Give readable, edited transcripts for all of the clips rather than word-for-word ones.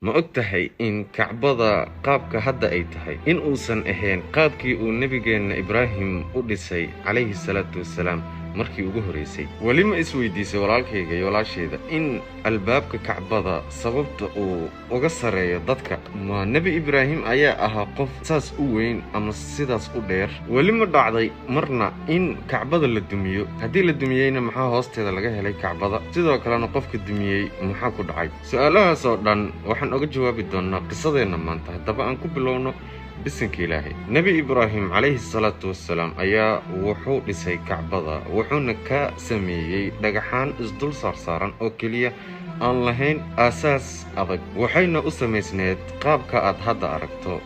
Ma ogtahay in Kacbada qaabka hadda ay tahay in uusan ahayn qaabkii uu nabigeenna Ibraahim u dhisay calayhi salaatu wassalaam markii ugu horeysay? Weli ma isweydiisay walaalkayga iyo walaashayda in albaabka Kacbada sababta uu uga sareeyo dadka ma Nabi Ibraahim ayaa ahaa qof saas u weyn ama sidaas u dheer? Weli ma dhacday marna in Kacbada la dumiyo? Haddii la dumiyeyna maxaa hoosteeda laga helay Kacbada? Sidoo kalena qofka dumiyey maxaa ku dhacay? Su'aalahaas oo dhan waxaan uga jawaabi doonaa qisadeenna maanta. Haddaba aan ku bilowno bisinka Ilaahay. Nabi Ibraahim calayhi salaatu wassalaam ayaa wuxuu dhisay Kacbada, wuxuuna ka sameeyey dhagaxaan isdul saarsaaran oo keliya aan lahayn aasaas adag. Waxayna u samaysneed qaabka aad hadda aragto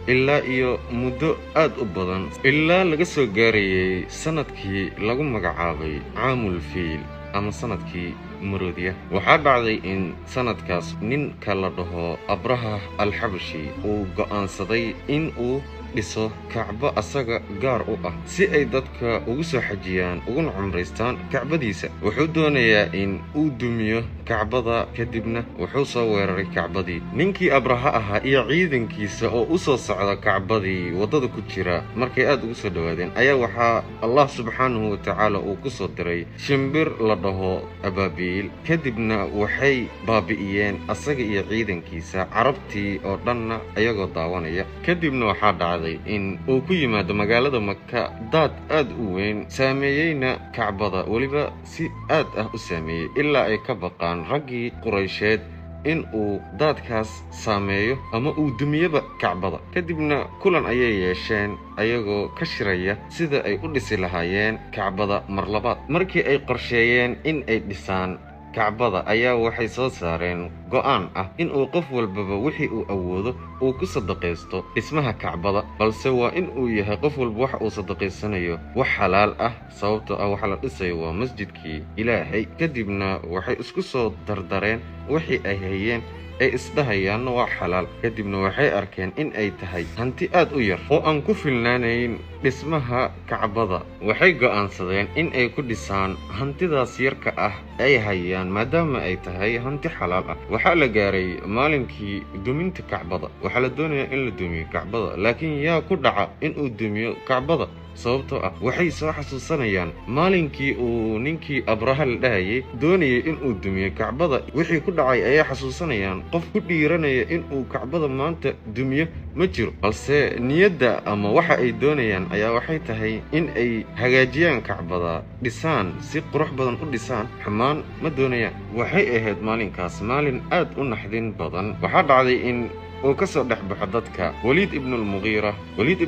ilaa iyo muddo aad u badan, ilaa laga soo gaarayay sanadkii lagu magacaabay caamul fiil ama sanadkii maroodiya. Waxaa dhacday in sanadkaas ninka la dhaho Abraha al-Xabashi uu go'aansaday in uu dhiso Kacbo asaga gaar u ah si ay dadka ugu soo xajiyaan uguna cumraystaan Kacbadiisa. Wuxuu doonayaa in uu dumiyo Kacbada, kadibna wuxuu soo weeraray Kacbadii. Ninkii Abraha ahaa iyo ciidankiisa oo u soo socda Kacbadii waddada ku jira markay aad ugu soo dhowaadeen ayaa waxaa Allah subxaanahu wa tacaala uu ku soo diray shimbir la dhaho abaabiil. Kadibna waxay baabi'iyeen asaga iyo ciidankiisa, carabtii oo dhanna ayagoo daawanaya. Kadibna waxaa dhacday in uu ku yimaado magaalada Maka daad aad u weyn, saameeyeyna Kacbada, weliba si aad ah u saameeyey ilaa ay ka baqaan raggii Quraysheed in uu daadkaas saameeyo ama uu dumiyaba Kacbada. Kadibna kulan ayay yeesheen ayagoo ka shiraya sida ay u dhisi lahaayeen Kacbada mar labaad. Markii ay qorsheeyeen in ay dhisaan Kacbada ayaa waxay soo saareen go'aan ah in uu qof walbaba wixii uu awoodo uu ku sadaqaysto dhismaha Kacbada, balse waa in uu yahay qof walba waxa uu sadaqaysanayo wax xalaal ah, sababtoo ah waxa la dhisayo waa masjidkii Ilaahay. Kadibna waxay isku soo dardareen wixii ay hayeen ay isdhahayaanna waa xalaal. Kadibna waxay arkeen in ay tahay hanti aad u yar oo aan ku filnaanayn dhismaha Kacbada. Waxay go'aansadeen in ay ku dhisaan hantidaas yarka ah ay hayaan maadaama ay tahay hanti xalaal ah. Waxaa la gaaray maalinkii duminta Kacbada. Waxaa la doonayaa in la dumiyo Kacbada, laakiin yaa ku dhaca in uu dumiyo Kacbada sababtoo ah waxay soo xasuusanayaan maalinkii uu ninkii Abraha la dhahayay doonayay in uu dumiyo Kacbada. Wixii ku dhacay ayay xasuusanayaan. qof ku dhiiranaya in uu Kacbada maanta dumiyo ma jiro, balse niyadda ama waxa ay doonayaan ayaa waxay tahay in ay hagaajiyaan Kacbada, dhisaan si qurux badan u dhisaan, xumaan ma doonayaan. Waxay ahayd maalinkaas maalin aad u naxdin badan. Waxaa dhacday in uu ka soo dhex baxo dadka Waliid ibn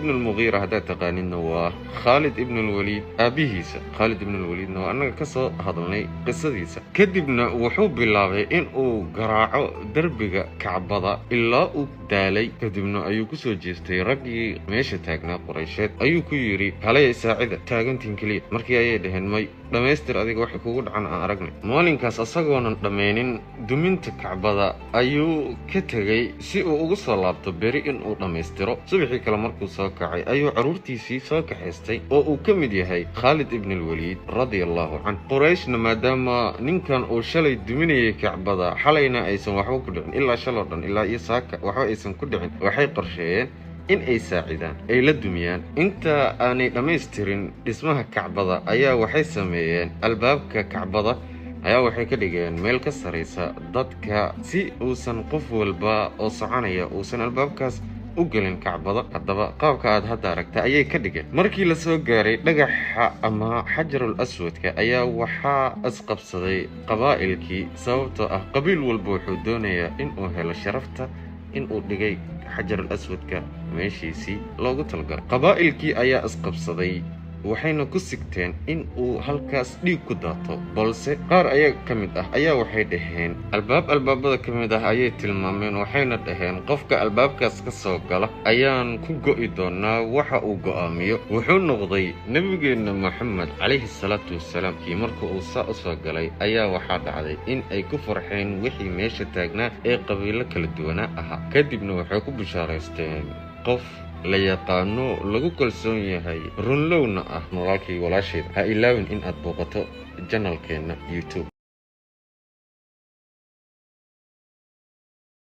al-Mughira haddaad taqaanidna waa Khaalid ibn al-Waliid aabihiisa. Khaalid ibn al-Waliidna waa annaga ka soo hadalnay qisadiisa. Kadibna wuxuu bilaabay in uu garaaco derbiga Kacbada ilaa uu daalay. Kadibna ayuu ku soo jeestay raggii meesha taagnaa Quraysheed ayuu ku yidhi, halay saacida taagantiin keliya. Markii ayay dhaheen, may dhammaystir adiga waxa kugu dhacan aan aragnay. Maalinkaas asagoonan dhammaynin duminta Kacbada ayuu ka tegey si uu ugu soo laabto beri in uu dhammaystiro. Subaxii kale markuu soo kacay ayuu carruurtiisii soo kaxaystay oo uu ka mid yahay Khaalid ibn al-Waliid radiyallahu canhu. Qurayshna maadaama ninkan uu shalay duminayay Kacbada, xalayna aysan waxba ku dhicin ilaa shaloo dhan ilaa iyo saaka waxba aysan ku dhicin, waxay qorsheeyeen in ay saacidaan ay la dumiyaan. Inta aanay dhammaystirin dhismaha Kacbada ayaa waxay sameeyeen albaabka Kacbada ayaa waxay ka dhigeen meel ka saraysa dadka si uusan qof walba oo soconaya uusan albaabkaas u gelin Kacbada. Haddaba qaabka aad hadda aragta ayay ka dhigeen. Markii la soo gaaray dhagaxa ama xajarul aswadka ayaa waxaa isqabsaday qabaa'ilkii, sababtoo ah qabiil walba wuxuu doonayaa in uu helo sharafta in uu dhigay xajarul aswadka meeshiisii loogu talgalay. qabaa'ilkii ayaa isqabsaday, waxayna ku sigteen in uu halkaas dhiig ku daato, balse qaar ayaga ka mid ah ayaa waxay dhaheen albaabada ka mid ah ayay tilmaameen. Waxayna dhaheen qofka albaabkaas ka soo gala ayaan ku go'i doonaa waxa uu go'aamiyo. Wuxuu noqday nebigeenna Maxamed calayhi salaatu wassalaam. kii marka uu saa u soo galay ayaa waxaa dhacday in ay ku farxeen wixii meesha taagnaa ee qabiilo kala duwanaa ahaa. Kadibna waxay ku bishaaraysteen qof la yaqaano lagu kalsoon yahay runlowna ah. Walaalkay walaashayda ha ilaawin in aad booqato channelkeena YouTube.